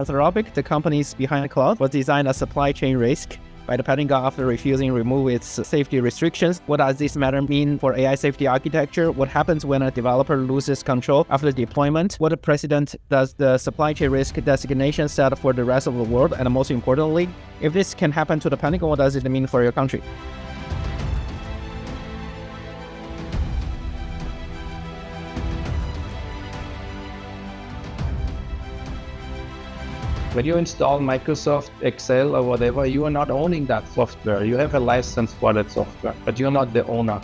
Anthropic, the companies behind the cloud, was designed as supply chain risk by the Pentagon after refusing to remove its safety restrictions. What does this matter mean for AI safety architecture? What happens when a developer loses control after deployment? What precedent does the supply chain risk designation set for the rest of the world? And most importantly, if this can happen to the Pentagon, what does it mean for your country? When you install Microsoft Excel or whatever, you are not owning that software. You have a license for that software, but you're not the owner.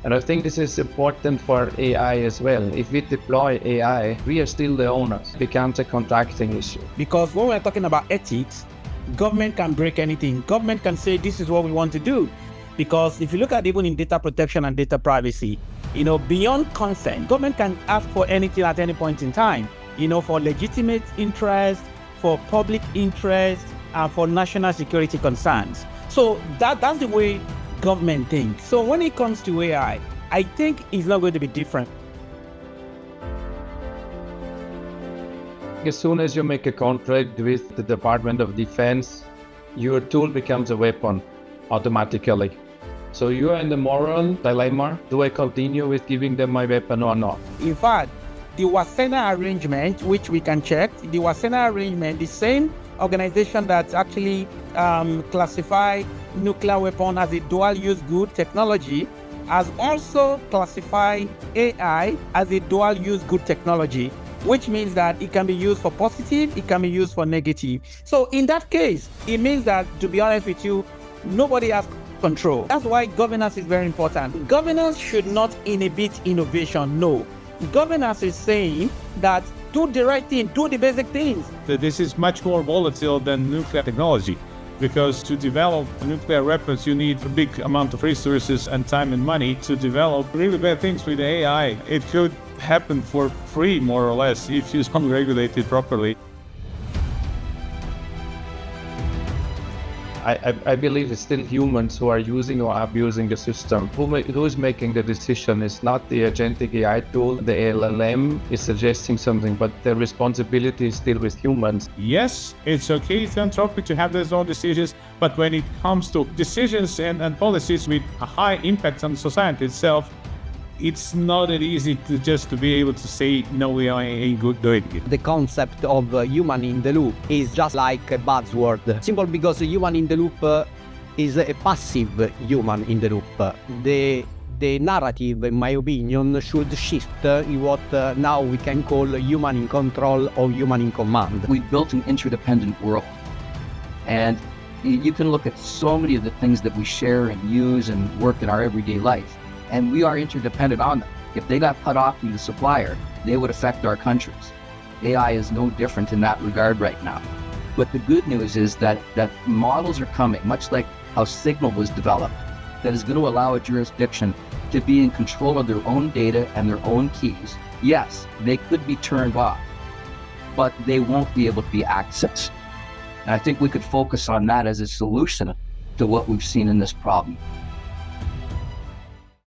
And I think this is important for AI as well. If we deploy AI, we are still the owners. It becomes a contracting issue. Because when we're talking about ethics, government can break anything. Government can say, this is what we want to do. Because if you look at even in data protection and data privacy, beyond consent, government can ask for anything at any point in time, for legitimate interest, for public interest, and for national security concerns. So that's the way government thinks. So when it comes to AI, I think it's not going to be different. As soon as you make a contract with the Department of Defense, your tool becomes a weapon automatically. So you are in the moral dilemma. Do I continue with giving them my weapon or not? In fact, the Wasena arrangement, which we can check, the Wasena arrangement, the same organization that actually classify nuclear weapon as a dual-use good technology, has also classified AI as a dual-use good technology, which means that it can be used for positive, it can be used for negative. So in that case, it means that, to be honest with you, nobody has control. That's why governance is very important. Governance should not inhibit innovation, no. Governance is saying that do the right thing, do the basic things. This is much more volatile than nuclear technology, because to develop nuclear weapons, you need a big amount of resources and time and money. To develop really bad things with AI, it could happen for free, more or less, if you don't regulate it properly. I believe it's still humans who are using or abusing the system. Who is making the decision is not the agentic AI tool. The LLM is suggesting something, but the responsibility is still with humans. Yes, it's okay for Anthropic to have their own decisions, but when it comes to decisions and policies with a high impact on society itself, it's not that easy to be able to say, no, we ain't good doing it. The concept of human in the loop is just like a buzzword. Simple because human in the loop is a passive human in the loop. The narrative, in my opinion, should shift in what now we can call human in control or human in command. We built an interdependent world. And you can look at so many of the things that we share and use and work in our everyday life. And we are interdependent on them. If they got cut off from the supplier, they would affect our countries. AI is no different in that regard right now. But the good news is that models are coming, much like how Signal was developed, that is going to allow a jurisdiction to be in control of their own data and their own keys. Yes, they could be turned off, but they won't be able to be accessed. And I think we could focus on that as a solution to what we've seen in this problem.